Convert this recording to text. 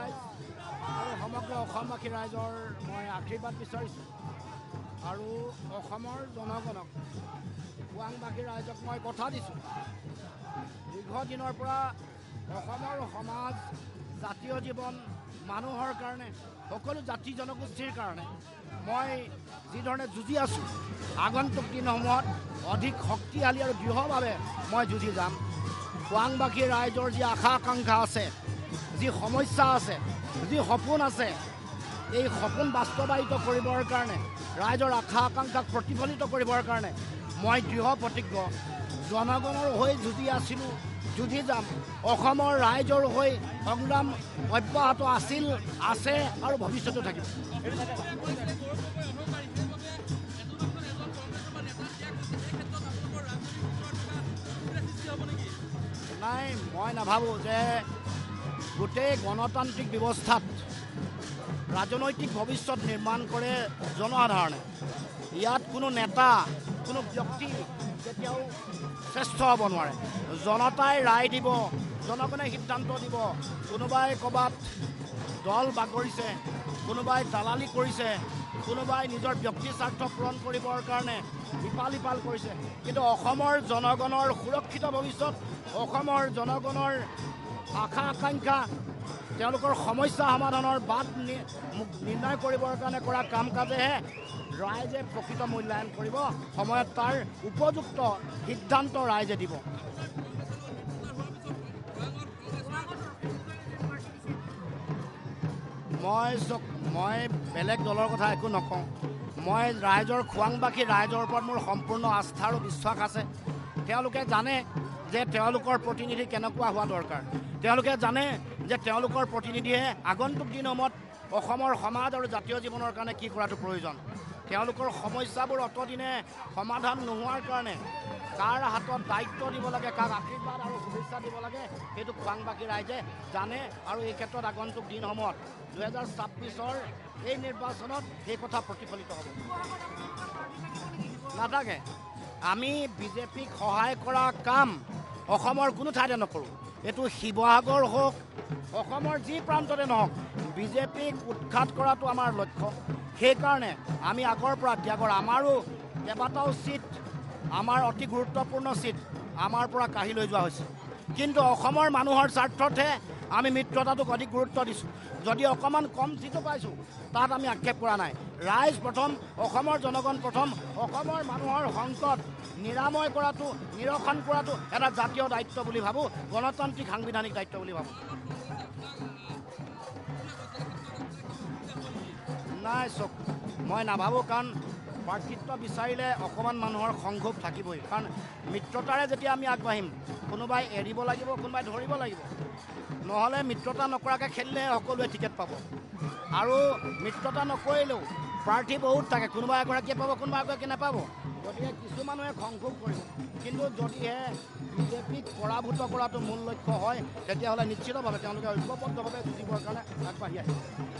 ৰাইজ আৰু সমগ্ৰ অসমবাসী ৰাইজৰ মই আশীৰ্বাদ বিচাৰিছোঁ আৰু অসমৰ জনগণক খোৱাংবাসী ৰাইজক মই কথা দিছোঁ দীৰ্ঘদিনৰ পৰা অসমৰ সমাজ জাতীয় জীৱন মানুহৰ কাৰণে সকলো জাতি জনগোষ্ঠীৰ কাৰণে মই যিধৰণে যুঁজি আছোঁ আগন্তুক দিনসমূহত অধিক শক্তিশালী আৰু দৃঢ়ভাৱে মই যুঁজি যাম খোৱাংবাসী ৰাইজৰ যি আশা আকাংক্ষা আছে যি সমস্যা আছে যি সপোন আছে এই সপোন বাস্তৱায়িত কৰিবৰ কাৰণে ৰাইজৰ আশা আকাংক্ষাক প্ৰতিফলিত কৰিবৰ কাৰণে মই দৃঢ় প্ৰতিজ্ঞ জনগণৰ হৈ যুঁজি আছিলোঁ যুঁজি যাম অসমৰ ৰাইজৰ হৈ সংগ্ৰাম অব্যাহত আছিল আছে আৰু ভৱিষ্যতে থাকিব নাই মই নাভাবোঁ যে গোটেই গণতান্ত্ৰিক ব্যৱস্থাত ৰাজনৈতিক ভৱিষ্যত নিৰ্মাণ কৰে জনসাধাৰণে ইয়াত কোনো নেতা কোনো ব্যক্তি কেতিয়াও শ্ৰেষ্ঠ হ'ব নোৱাৰে জনতাই ৰায় দিব জনগণে সিদ্ধান্ত দিব কোনোবাই ক'ৰবাত দল বাগৰিছে কোনোবাই দালালি কৰিছে কোনোবাই নিজৰ ব্যক্তি স্বাৰ্থ পূৰণ কৰিবৰ কাৰণে ইপাল ইপাল কৰিছে কিন্তু অসমৰ জনগণৰ সুৰক্ষিত ভৱিষ্যত অসমৰ জনগণৰ আশা আকাংক্ষা তেওঁলোকৰ সমস্যা সমাধানৰ বাট নিৰ্ণয় কৰিবৰ কাৰণে কৰা কাম কাজেহে ৰাইজে প্ৰকৃত মূল্যায়ন কৰিব সময়ত তাৰ উপযুক্ত সিদ্ধান্ত ৰাইজে দিব মই বেলেগ দলৰ কথা একো নকওঁ মই ৰাইজৰ খোৱাংবাসী ৰাইজৰ ওপৰত মোৰ সম্পূৰ্ণ আস্থা আৰু বিশ্বাস আছে তেওঁলোকে জানে যে তেওঁলোকৰ প্ৰতিনিধি কেনেকুৱা হোৱা দৰকাৰ তেওঁলোকে জানে যে তেওঁলোকৰ প্ৰতিনিধিয়ে আগন্তুক দিনসমূহত অসমৰ সমাজ আৰু জাতীয় জীৱনৰ কাৰণে কি কৰাটো প্ৰয়োজন তেওঁলোকৰ সমস্যাবোৰ অতদিনে সমাধান নোহোৱাৰ কাৰণে কাৰ হাতত দায়িত্ব দিব লাগে কাক আশীৰ্বাদ আৰু শুভেচ্ছা দিব লাগে সেইটো খোৱাংবাসী ৰাইজে জানে আৰু এই ক্ষেত্ৰত আগন্তুক দিনসমূহত 2026 এই নিৰ্বাচনত সেই কথা প্ৰতিফলিত হ'ব নাথাকে আমি বিজেপিক সহায় কৰা কাম অসমৰ কোনো ঠাইতে নকৰোঁ এইটো শিৱসাগৰ হওক অসমৰ যি প্ৰান্ততে নহওক বিজেপিক উৎখাত কৰাটো আমাৰ লক্ষ্য সেইকাৰণে আমি আগৰ পৰা ত্যাগৰ আমাৰো কেইবাটাও চিট আমাৰ অতি গুৰুত্বপূৰ্ণ চিট আমাৰ পৰা কাঢ়ি লৈ যোৱা হৈছে কিন্তু অসমৰ মানুহৰ স্বাৰ্থতহে আমি মিত্ৰতাটোক অধিক গুৰুত্ব দিছোঁ যদি অকণমান কম চিটো পাইছোঁ তাত আমি আক্ষেপ কৰা নাই ৰাইজ প্ৰথম অসমৰ জনগণ প্ৰথম অসমৰ মানুহৰ সংকট নিৰাময় কৰাটো নিৰসন কৰাটো এটা জাতীয় দায়িত্ব বুলি ভাবোঁ গণতান্ত্ৰিক সাংবিধানিক দায়িত্ব বুলি ভাবোঁ নাই চক মই নাভাবোঁ কাৰণ প্ৰাৰ্থিত্ব বিচাৰিলে অকণমান মানুহৰ সংক্ষোভ থাকিবই কাৰণ মিত্ৰতাৰে যেতিয়া আমি আগবাঢ়িম কোনোবাই এৰিব লাগিব কোনোবাই ধৰিব লাগিব নহ'লে মিত্ৰতা নকৰাকৈ খেলিলে সকলোৱে টিকেট পাব আৰু মিত্ৰতা নকৰিলেও প্ৰাৰ্থী বহুত থাকে কোনোবা এগৰাকীয়ে পাব কোনোবা এগৰাকীয়ে নাপাব গতিকে কিছু মানুহে সংক্ষোভ কৰিব কিন্তু যদিহে বিজেপিক পৰাভূত কৰাটো মূল লক্ষ্য হয় তেতিয়াহ'লে নিশ্চিতভাৱে তেওঁলোকে ঐক্যবদ্ধভাৱে যুঁজিবৰ কাৰণে আগবাঢ়ি আহিব